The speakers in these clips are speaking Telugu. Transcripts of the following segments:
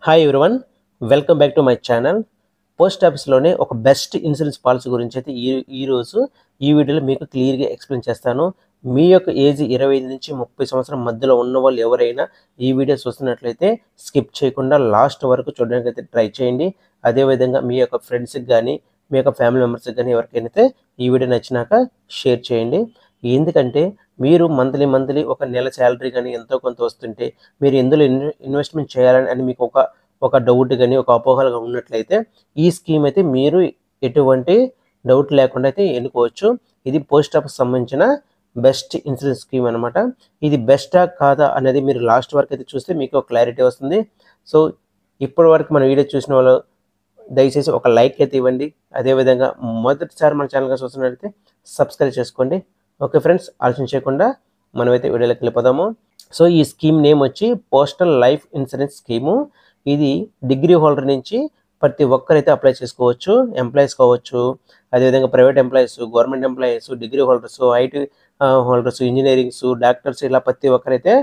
Hi everyone, welcome back to my channel. Post ఆఫీస్లోనే ఒక బెస్ట్ ఇన్సూరెన్స్ పాలసీ గురించి అయితే ఈరోజు ఈ వీడియోలో మీకు క్లియర్గా ఎక్స్ప్లెయిన్ చేస్తాను. మీ యొక్క ఏజ్ 25 నుంచి 30 సంవత్సరం మధ్యలో ఉన్న వాళ్ళు ఎవరైనా ఈ వీడియో చూస్తున్నట్లయితే స్కిప్ చేయకుండా లాస్ట్ వరకు చూడడానికి అయితే ట్రై చేయండి. అదేవిధంగా మీ యొక్క ఫ్రెండ్స్కి కానీ మీ యొక్క ఫ్యామిలీ మెంబర్స్కి కానీ ఎవరికైనా ఈ వీడియో నచ్చినాక షేర్ చేయండి. ఎందుకంటే మీరు మంత్లీ ఒక నెల శాలరీ కానీ ఎంతో కొంత వస్తుంటే మీరు ఎందులో ఇన్వెస్ట్మెంట్ చేయాలని అని మీకు ఒక డౌట్ కానీ ఒక అపోహలుగా ఉన్నట్లయితే ఈ స్కీమ్ అయితే మీరు ఎటువంటి డౌట్ లేకుండా అయితే ఎన్నుకోవచ్చు. ఇది పోస్ట్ ఆఫీస్ సంబంధించిన బెస్ట్ ఇన్సూరెన్స్ స్కీమ్ అనమాట. ఇది బెస్టా కాదా అనేది మీరు లాస్ట్ వరకు అయితే చూస్తే మీకు ఒక క్లారిటీ వస్తుంది. సో ఇప్పటి వరకు మన వీడియో చూసిన వాళ్ళు దయచేసి ఒక లైక్ అయితే ఇవ్వండి. అదేవిధంగా మొదటిసారి మన ఛానల్గా చూస్తున్నట్లయితే సబ్స్క్రైబ్ చేసుకోండి. ఓకే ఫ్రెండ్స్, ఆలోచన చేయకుండా మనమైతే వీడియోలోకి వెళ్ళిపోదాము. సో ఈ స్కీమ్ నేమ్ వచ్చి పోస్టల్ లైఫ్ ఇన్సూరెన్స్ స్కీము. ఇది డిగ్రీ హోల్డర్ నుంచి ప్రతి ఒక్కరైతే అప్లై చేసుకోవచ్చు. ఎంప్లాయీస్ కావచ్చు, అదేవిధంగా private employees, government employees, degree holders, IT holders, engineerings, doctors, ఇలా ప్రతి ఒక్కరైతే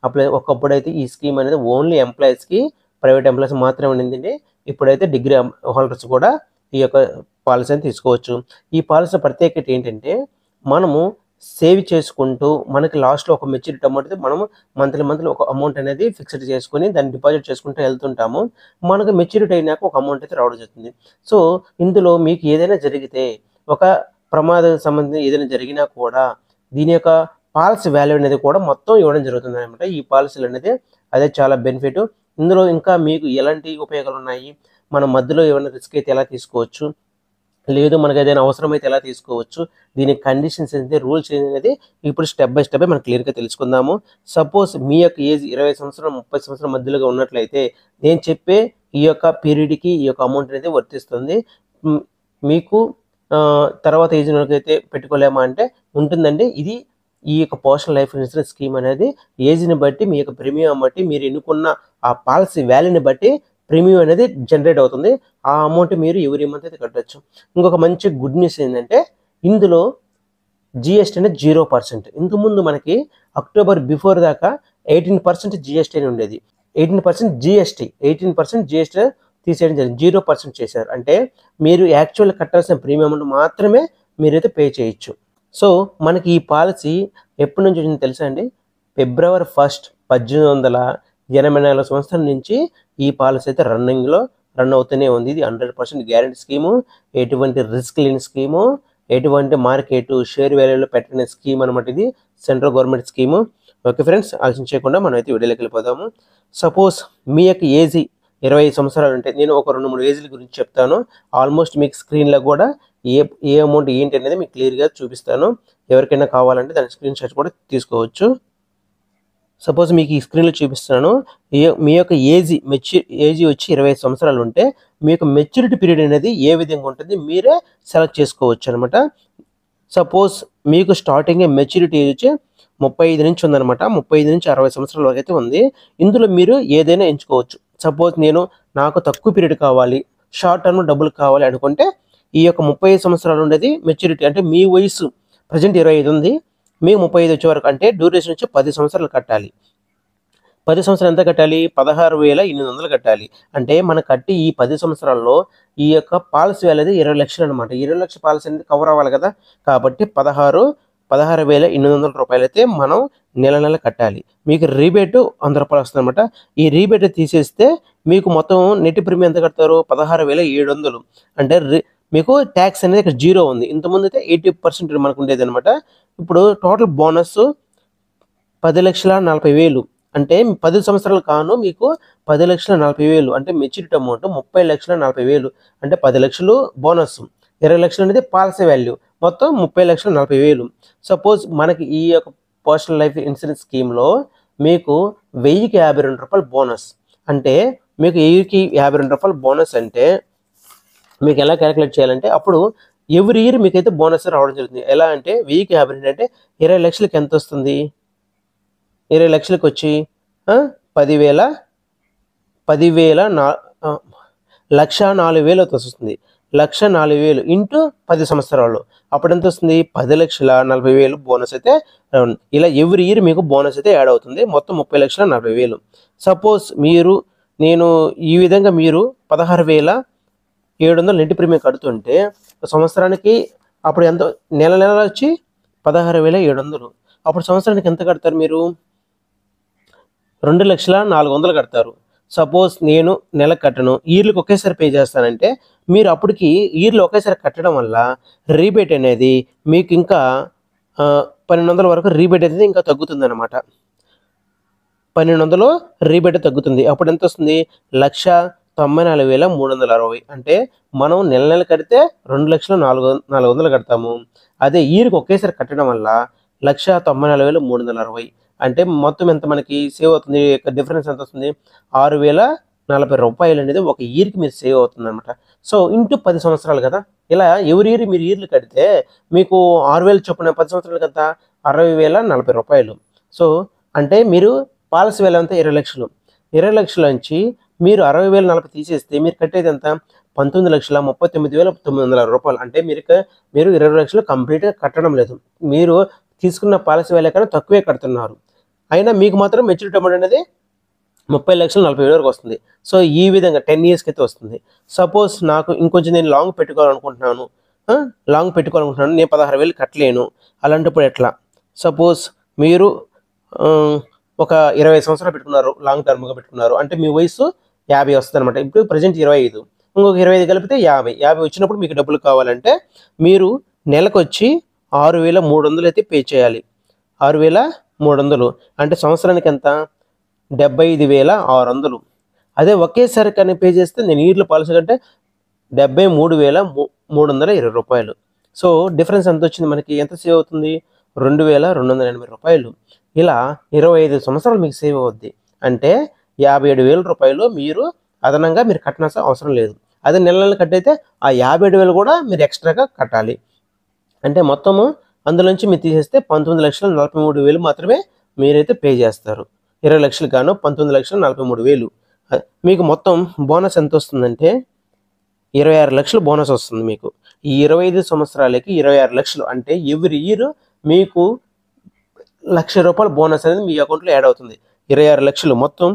అప్లై. ఒకప్పుడు అయితే ఈ స్కీమ్ అనేది ఓన్లీ ఎంప్లాయీస్కి, ప్రైవేట్ ఎంప్లాయీస్ మాత్రమే ఉండింది. ఇప్పుడైతే డిగ్రీ హోల్డర్స్ కూడా ఈ యొక్క పాలసీని తీసుకోవచ్చు. ఈ పాలసీ ప్రత్యేకత ఏంటంటే మనము సేవ్ చేసుకుంటూ మనకి లాస్ట్లో ఒక మెచ్యూరిటీ అమౌంట్ అయితే మనము మంత్లీ ఒక అమౌంట్ అనేది ఫిక్స్డ్ చేసుకుని దాన్ని డిపాజిట్ చేసుకుంటూ వెళ్తుంటాము. మనకు మెచ్యూరిటీ అయినాక ఒక అమౌంట్ అయితే రావడం జరుగుతుంది. సో ఇందులో మీకు ఏదైనా జరిగితే, ఒక ప్రమాదం సంబంధించి ఏదైనా జరిగినా కూడా దీని యొక్క పాలసీ వాల్యూ అనేది కూడా మొత్తం ఇవ్వడం జరుగుతుంది అనమాట. ఈ పాలసీలు అనేది అదే చాలా బెనిఫిట్. ఇందులో ఇంకా మీకు ఎలాంటి ఉపయోగాలు ఉన్నాయి, మన మధ్యలో ఏమైనా రిస్క్ అయితే ఎలా తీసుకోవచ్చు, లేదు మనకు ఏదైనా అవసరమైతే ఎలా తీసుకోవచ్చు, దీని కండిషన్స్ ఏంటి, రూల్స్ అనేది ఇప్పుడు స్టెప్ బై స్టెప్ మనం క్లియర్గా తెలుసుకుందాము. సపోజ్ మీ యొక్క ఏజ్ 20 సంవత్సరం 30 సంవత్సరం మధ్యలోగా ఉన్నట్లయితే నేను చెప్పే ఈ యొక్క పీరియడ్కి ఈ యొక్క అమౌంట్ అనేది వర్తిస్తుంది. మీకు తర్వాత ఏజ్ అయితే పెట్టుకోలేమా అంటే ఉంటుందండి. ఇది ఈ యొక్క పోస్టల్ లైఫ్ ఇన్సూరెన్స్ స్కీమ్ అనేది ఏజ్ని బట్టి, మీ యొక్క ప్రీమియం బట్టి, మీరు ఎన్నుకున్న ఆ పాలసీ వాల్యూని బట్టి ప్రీమియం అనేది జనరేట్ అవుతుంది. ఆ అమౌంట్ మీరు ఎవరీ మంత్ అయితే కట్టవచ్చు. ఇంకొక మంచి గుడ్ న్యూస్ ఏంటంటే ఇందులో జిఎస్టీ అనేది 0%. ఇంతకుముందు మనకి అక్టోబర్ బిఫోర్ దాకా 18% జిఎస్టీ అని ఉండేది. 18% జిఎస్టీ తీసేయడం జరిగింది. 0% చేశారు. అంటే మీరు యాక్చువల్ కట్టాల్సిన ప్రీమియం అమౌంట్ మాత్రమే మీరైతే పే చేయొచ్చు. సో మనకి ఈ పాలసీ ఎప్పటి నుంచి వచ్చింది తెలుసా అండి? ఫిబ్రవరి 1, 1884 సంవత్సరం నుంచి ఈ పాలసీ అయితే రన్ అవుతూనే ఉంది. ఇది 100% గ్యారెంటీ స్కీము, ఎటువంటి రిస్క్ లేని స్కీము, ఎటువంటి మార్కెట్ షేర్ వాల్యూలో పెట్టిన స్కీమ్ అనమాట. ఇది central government scheme. Okay friends, ఆలోచన చేయకుండా మనం అయితే వీడియోలోకి వెళ్ళిపోదాము. సపోజ్ మీ యొక్క ఏజ్ 25 సంవత్సరాలు ఉంటే నేను ఒక 2-3 ఏజ్ల గురించి చెప్తాను. ఆల్మోస్ట్ మీకు స్క్రీన్లో కూడా ఏ అమౌంట్ ఏంటి అనేది మీకు క్లియర్గా చూపిస్తాను. ఎవరికైనా కావాలంటే దాని స్క్రీన్ షాట్ కూడా తీసుకోవచ్చు. సపోజ్ మీకు ఈ స్క్రీన్లో చూపిస్తున్నాను. మీ యొక్క ఏజ్ వచ్చి 25 సంవత్సరాలు ఉంటే మీకు మెచ్యూరిటీ పీరియడ్ అనేది ఏ విధంగా ఉంటుంది మీరే సెలెక్ట్ చేసుకోవచ్చు అనమాట. సపోజ్ మీకు స్టార్టింగ్ మెచ్యూరిటీ ఏజ్ వచ్చి 35 నుంచి ఉందన్నమాట. 35 నుంచి 60 సంవత్సరాల వరకు అయితే ఉంది. ఇందులో మీరు ఏదైనా ఎంచుకోవచ్చు. సపోజ్ నాకు తక్కువ పీరియడ్ కావాలి, షార్ట్ టర్మ్ డబ్బులు కావాలి అనుకుంటే ఈ యొక్క 35 సంవత్సరాలు ఉండేది మెచ్యూరిటీ. అంటే మీ వయసు ప్రజెంట్ 25 ఉంది, మీకు 35 వచ్చే వరకు అంటే డ్యూరేషన్ వచ్చి 10 సంవత్సరాలు కట్టాలి. 10 సంవత్సరాలు ఎంత కట్టాలి? 16,800 కట్టాలి. అంటే మనం కట్టి ఈ 10 సంవత్సరాల్లో ఈ యొక్క పాలసీ వాల్యూ 20 లక్షలు అనమాట. 20 లక్షల పాలసీ అనేది కవర్ అవ్వాలి కదా. కాబట్టి 16,800 రూపాయలు అయితే మనం నెల కట్టాలి. మీకు రీబేటు 100 రూపాయలు వస్తుంది అనమాట. ఈ రీబేట్ తీసేస్తే మీకు మొత్తం నెట్ ప్రీమియం ఎంత కడతారు? 16,700. అంటే మీకు ట్యాక్స్ అనేది ఇక్కడ 0 ఉంది. ఇంతకుముందు అయితే 80% మనకు ఉండేది అనమాట. ఇప్పుడు టోటల్ బోనస్ 10,40,000. అంటే 10 సంవత్సరాలు కాను మీకు 10,40,000. అంటే మెచ్యూరిటీ అమౌంట్ 30,40,000. అంటే 10 లక్షలు బోనస్, 20 లక్షలు అనేది పాలసీ వాల్యూ, మొత్తం 30,40,000. సపోజ్ మనకి ఈ యొక్క పోస్టల్ లైఫ్ ఇన్సూరెన్స్ స్కీమ్లో మీకు 1000కి 52 రూపాయలు బోనస్. అంటే మీకు 1000కి 52 రూపాయలు బోనస్ అంటే మీకు ఎలా క్యాలిక్యులేట్ చేయాలంటే అప్పుడు ఎవ్రీ ఇయర్ మీకైతే బోనస్ రావడం జరుగుతుంది. ఎలా అంటే 1000కి 52 అంటే 20 లక్షలకి ఎంత వస్తుంది? 20 లక్షలకు వచ్చి 1,04,000 వస్తుంది. 1,04,000 ఇంటూ 10 సంవత్సరాలు అప్పుడు ఎంత వస్తుంది? 10,40,000 బోనస్ అయితే ఇలా ఎవ్రీ ఇయర్ మీకు బోనస్ అయితే యాడ్ అవుతుంది. మొత్తం 30,40,000. సపోజ్ మీరు నేను ఈ విధంగా మీరు 16,700 నెట్ ప్రీమియం కడుతుంటే సంవత్సరానికి అప్పుడు ఎంత నెల నెల వచ్చి 16,700. అప్పుడు సంవత్సరానికి ఎంత కడతారు మీరు? 2,04,000 కడతారు. సపోజ్ నేను నెలకు కట్టను, ఇయర్లకు ఒకేసారి పే చేస్తానంటే మీరు అప్పటికి ఇయర్లు ఒకేసారి కట్టడం వల్ల రీబేట్ అనేది మీకు ఇంకా 1,200 వరకు రీబేట్ అనేది ఇంకా తగ్గుతుంది అనమాట. 1,200 రీబేట్ తగ్గుతుంది. అప్పుడు ఎంత వస్తుంది? 1,94,360. అంటే మనం నెల నెల కడితే 2,04,400 కడతాము. అదే ఇయర్కి ఒకేసారి కట్టడం వల్ల 1,94,360. అంటే మొత్తం ఎంత మనకి సేవ్ అవుతుంది? డిఫరెన్స్ ఎంత వస్తుంది? 6,040 రూపాయలు అనేది ఒక ఇయర్కి మీరు సేవ్ అవుతుంది అనమాట. సో ఇంటూ 10 సంవత్సరాలు కదా. ఇలా ఎవరి ఇయర్ మీరు ఇయర్లు కడితే మీకు 6,000 చొప్పున 10 సంవత్సరాలు కదా 60,040 రూపాయలు. సో అంటే మీరు పాలసీ వాల్యూ అంతా 20 లక్షలు. 20 లక్షల నుంచి మీరు 60,040 తీసేస్తే మీరు కట్టేది ఎంత? 19,39,900 రూపాయలు. అంటే మీరు 20 లక్షలు కంప్లీట్గా కట్టడం లేదు. మీరు తీసుకున్న పాలసీ వాల్యూ కన్నా తక్కువే కడుతున్నారు. అయినా మీకు మాత్రం మెచ్యూరిటీ అమౌంట్ అనేది 30,40,000 వరకు వస్తుంది. సో ఈ విధంగా 10 ఇయర్స్కి అయితే వస్తుంది. సపోజ్ నాకు ఇంకొంచెం నేను లాంగ్ పెట్టుకోవాలనుకుంటున్నాను, నేను 16,000 కట్టలేను. అలాంటప్పుడు ఎట్లా? సపోజ్ మీరు ఒక 20 సంవత్సరాలు పెట్టుకున్నారు, లాంగ్ టర్మ్గా పెట్టుకున్నారు అంటే మీ వయసు 50 వస్తుంది అనమాట. ఇప్పుడు ప్రజెంట్ 25, ఇంకొక 25 కలిపితే 50 వచ్చినప్పుడు మీకు డబ్బులు కావాలంటే మీరు నెలకు వచ్చి 6,300 అయితే పే చేయాలి. 6,300 అంటే సంవత్సరానికి ఎంత? 75,600. అదే ఒకేసారి కానీ పే చేస్తే నేను ఇయర్లో పాలసీ కంటే 73,320 రూపాయలు. సో డిఫరెన్స్ ఎంత వచ్చింది మనకి? ఎంత సేవ్ అవుతుంది? 2,280 రూపాయలు. ఇలా 25 సంవత్సరాలు మీకు సేవ్ అవుద్ది. అంటే 57,000 రూపాయలు మీరు అదనంగా మీరు కట్టాల్సిన అవసరం లేదు. అదే నెల నెలలు కట్టయితే ఆ 57,000 కూడా మీరు ఎక్స్ట్రాగా కట్టాలి. అంటే మొత్తము అందులోంచి మీరు తీసేస్తే 19,43,000 మాత్రమే మీరైతే పే చేస్తారు. 20 లక్షలు గాను 19,43,000. మీకు మొత్తం బోనస్ ఎంత వస్తుందంటే 26 లక్షలు బోనస్ వస్తుంది మీకు. ఈ 25 సంవత్సరాలకి 26 లక్షలు. అంటే ఎవ్రీ ఇయర్ మీకు ₹1,00,000 బోనస్ అనేది మీ అకౌంట్లో యాడ్ అవుతుంది. 26 లక్షలు మొత్తం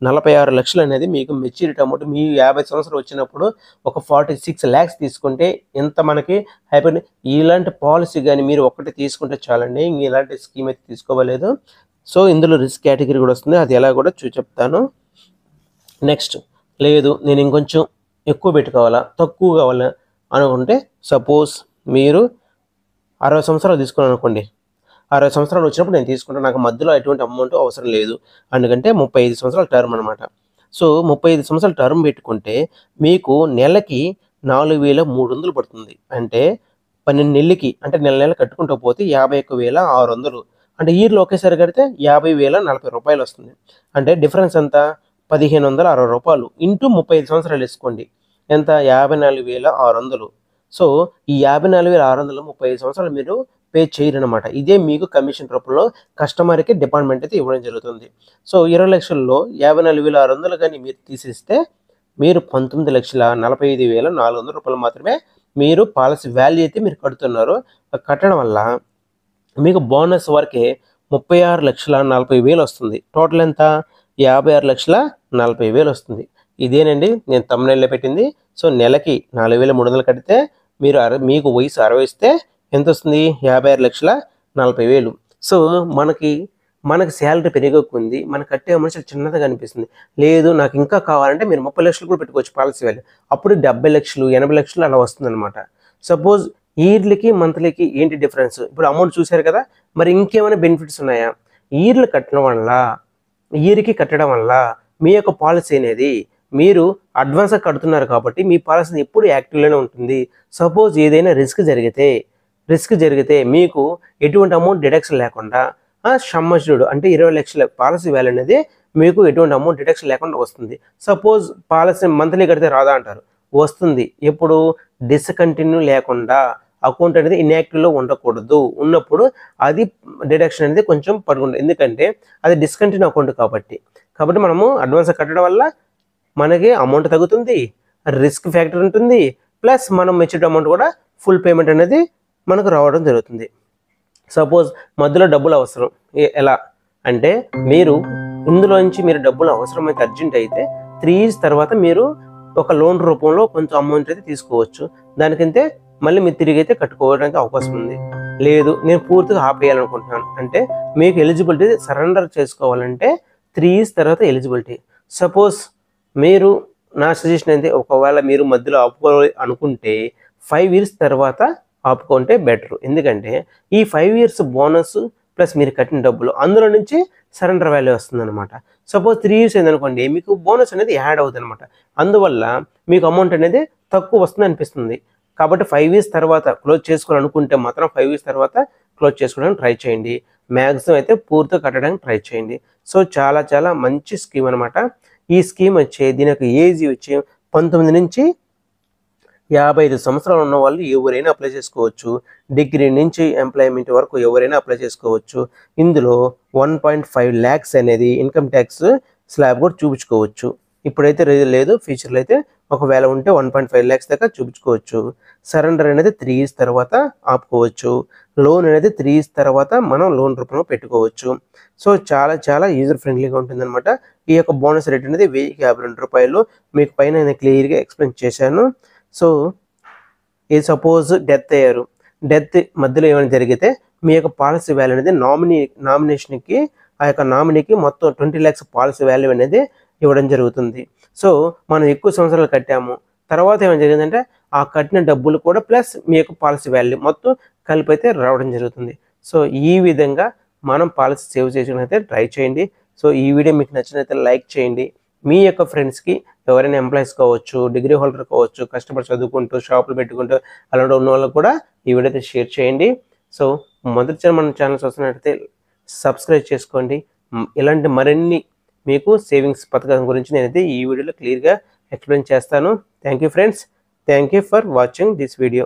46 లక్షలు అనేది మీకు మెచ్యూరిటీ అమౌంట్. మీ 50 సంవత్సరాలు వచ్చినప్పుడు ఒక 46 lakhs తీసుకుంటే ఎంత మనకి హ్యాపీ. ఇలాంటి పాలసీ కానీ మీరు ఒక్కటి తీసుకుంటే చాలండి, ఇలాంటి స్కీమ్ అయితే తీసుకోవలేదు. సో ఇందులో రిస్క్ కేటగిరీ కూడా వస్తుంది, అది ఎలా కూడా చెప్తాను. నెక్స్ట్ లేదు నేను ఇంకొంచెం ఎక్కువ పెట్టుకోవాలా, తక్కువ కావాలా అనుకుంటే సపోజ్ మీరు 60 సంవత్సరాలు తీసుకున్నాను అనుకోండి. 60 సంవత్సరాలు వచ్చినప్పుడు నేను తీసుకుంటాను, నాకు మధ్యలో ఎటువంటి అమౌంట్ అవసరం లేదు. ఎందుకంటే 35 సంవత్సరాల టర్మ్ అనమాట. సో 35 సంవత్సరాల టర్మ్ పెట్టుకుంటే మీకు నెలకి 4,300 పడుతుంది. అంటే 12 నెలలకి, అంటే నెల నెల కట్టుకుంటూ పోతే 51,600. అంటే ఇయర్లో ఒకేసారి కడితే 50,040 రూపాయలు వస్తుంది. అంటే డిఫరెన్స్ ఎంత? 1,560 రూపాయలు ఇంటూ 35 సంవత్సరాలు వేసుకోండి. ఎంత? 54,600. సో ఈ 54,600 35 సంవత్సరాలు మీరు పే చేయరనమాట. ఇదే మీకు కమిషన్ రూపంలో కస్టమర్కి డిపార్ట్మెంట్ అయితే ఇవ్వడం జరుగుతుంది. సో 20 లక్షల్లో 54,600 కానీ మీరు తీసిస్తే మీరు 19,45,400 రూపాయలు మాత్రమే మీరు పాలసీ వాల్యూ అయితే మీరు కడుతున్నారు. కట్టడం వల్ల మీకు బోనస్ వరకే 36,40,000 వస్తుంది. టోటల్ ఎంత? 56,40,000 వస్తుంది. ఇదేనండి నేను తమ్ముళ్ళలో పెట్టింది. సో నెలకి 4,300 కడితే మీరు మీకు వయసు 60 ఇస్తే ఎంత వస్తుంది? 56,40,000. సో మనకి శాలరీ పెరిగొక్కుంది, మనకు కట్టే అమౌంట్ చిన్నదిగా అనిపిస్తుంది. లేదు నాకు ఇంకా కావాలంటే మీరు 30 లక్షలు కూడా పెట్టుకోవచ్చు పాలసీ వాల్యూ. అప్పుడు 70 లక్షలు 80 లక్షలు అలా వస్తుంది అనమాట. సపోజ్ ఇయర్లీకి మంత్లీకి ఏంటి డిఫరెన్స్? ఇప్పుడు అమౌంట్ చూశారు కదా, మరి ఇంకేమైనా బెనిఫిట్స్ ఉన్నాయా? ఇయర్కి కట్టడం వల్ల మీ యొక్క పాలసీ అనేది మీరు అడ్వాన్స్గా కడుతున్నారు కాబట్టి మీ పాలసీ ఎప్పుడు యాక్టివ్లోనే ఉంటుంది. సపోజ్ ఏదైనా రిస్క్ జరిగితే మీకు ఎటువంటి అమౌంట్ డిడక్షన్ లేకుండా సమ్మస్డ్ అంటే 20 లక్షల పాలసీ వాల్యూ అనేది మీకు ఎటువంటి అమౌంట్ డిడక్షన్ లేకుండా వస్తుంది. సపోజ్ పాలసీ మంత్లీ కడితే రాదా అంటారు, వస్తుంది. ఎప్పుడు? డిస్కంటిన్యూ లేకుండా, అకౌంట్ అనేది ఇన్యాక్టివ్లో ఉండకూడదు. ఉన్నప్పుడు అది డిడక్షన్ అనేది కొంచెం పడుకుంటుంది. ఎందుకంటే అది డిస్కంటిన్యూ అకౌంట్ కాబట్టి మనము అడ్వాన్స్ కట్టడం వల్ల మనకి అమౌంట్ తగ్గుతుంది, రిస్క్ ఫ్యాక్టర్ ఉంటుంది, ప్లస్ మనం మెచ్యూరిటీ అమౌంట్ కూడా ఫుల్ పేమెంట్ అనేది మనకు రావడం జరుగుతుంది. సపోజ్ మధ్యలో డబ్బులు అవసరం ఎలా అంటే మీరు ఇందులోంచి మీరు డబ్బులు అవసరమైతే అర్జెంట్ అయితే 3 ఇయర్స్ తర్వాత మీరు ఒక లోన్ రూపంలో కొంచెం అమౌంట్ అయితే తీసుకోవచ్చు. దానికంటే మళ్ళీ మీరు తిరిగి అయితే కట్టుకోవడానికి అవకాశం ఉంది. లేదు నేను పూర్తిగా ఆపేయాలనుకుంటున్నాను అంటే మీకు ఎలిజిబిలిటీ సరెండర్ చేసుకోవాలంటే 3 ఇయర్స్ తర్వాత ఎలిజిబిలిటీ. సపోజ్ మీరు నా సజెషన్ అయితే ఒకవేళ మీరు మధ్యలో ఆపుకోవాలి అనుకుంటే 5 ఇయర్స్ తర్వాత ఆపుకుంటే బెటర్. ఎందుకంటే ఈ 5 ఇయర్స్ బోనస్ ప్లస్ మీరు కట్టిన డబ్బులు అందులో నుంచి సరెండర్ వాల్యూ వస్తుందన్నమాట. సపోజ్ 3 ఇయర్స్ అయిందనుకోండి మీకు బోనస్ అనేది యాడ్ అవుతుంది అనమాట. అందువల్ల మీకు అమౌంట్ అనేది తక్కువ వస్తుంది అనిపిస్తుంది. కాబట్టి 5 ఇయర్స్ తర్వాత క్లోజ్ చేసుకోవాలనుకుంటే మాత్రం 5 ఇయర్స్ తర్వాత క్లోజ్ చేసుకోవడానికి ట్రై చేయండి. మ్యాక్సిమం అయితే పూర్తిగా కట్టడానికి ట్రై చేయండి. సో చాలా చాలా మంచి స్కీమ్ అనమాట. ఈ స్కీమ్ వచ్చి దీని యొక్క ఏజ్ వచ్చి 19 నుంచి 55 సంవత్సరాలు ఉన్న వాళ్ళు ఎవరైనా అప్లై చేసుకోవచ్చు. డిగ్రీ నుంచి ఎంప్లాయ్మెంట్ వరకు ఎవరైనా అప్లై చేసుకోవచ్చు. ఇందులో 1.5 lakhs అనేది ఇన్కమ్ ట్యాక్స్ స్లాబ్ కూడా చూపించుకోవచ్చు. ఇప్పుడైతే లేదు, ఫ్యూచర్లో అయితే ఒకవేళ ఉంటే 1.5 lakhs దాకా చూపించుకోవచ్చు. సరెండర్ అనేది 3 ఇయర్స్ తర్వాత ఆపుకోవచ్చు. లోన్ అనేది 3 ఇయర్స్ తర్వాత మనం లోన్ రూపంలో పెట్టుకోవచ్చు. సో చాలా చాలా యూజర్ ఫ్రెండ్లీగా ఉంటుందన్నమాట. ఈ యొక్క బోనస్ రేట్ అనేది 1052 రూపాయలు. మీకు పైన నేను క్లియర్గా ఎక్స్ప్లెయిన్ చేశాను. సో ఈ సపోజ్ డెత్ అయ్యారు, డెత్ మధ్యలో ఏమైనా జరిగితే మీ యొక్క పాలసీ వాల్యూ అనేది నామినేషన్కి ఆ యొక్క నామినీకి మొత్తం 20 lakhs పాలసీ వాల్యూ అనేది ఇవ్వడం జరుగుతుంది. సో మనం ఎక్కువ సంవత్సరాలు కట్టాము, తర్వాత ఏమైనా జరిగిందంటే ఆ కట్టిన డబ్బులు కూడా ప్లస్ మీ యొక్క పాలసీ వాల్యూ మొత్తం కలిపి అయితే రావడం జరుగుతుంది. సో ఈ విధంగా మనం పాలసీ సేవ్ చేసుకుని అయితే ట్రై చేయండి. సో ఈ వీడియో మీకు నచ్చినట్లయితే లైక్ చేయండి. మీ యొక్క ఫ్రెండ్స్కి ఎవరైనా ఎంప్లాయీస్ కావచ్చు, డిగ్రీ హోల్డర్ కావచ్చు, కష్టపడి చదువుకుంటూ షాపులు పెట్టుకుంటూ అలాంటి ఉన్న వాళ్ళకు కూడా ఈ వీడియో అయితే షేర్ చేయండి. సో మొదటిసారి మన ఛానల్ చూస్తున్నట్లయితే సబ్స్క్రైబ్ చేసుకోండి. ఇలాంటి మరిన్ని మీకు సేవింగ్స్ పథకం గురించి నేనైతే ఈ వీడియోలో క్లియర్గా ఎక్స్ప్లెయిన్ చేస్తాను. Thank you friends. Thank you for watching this video.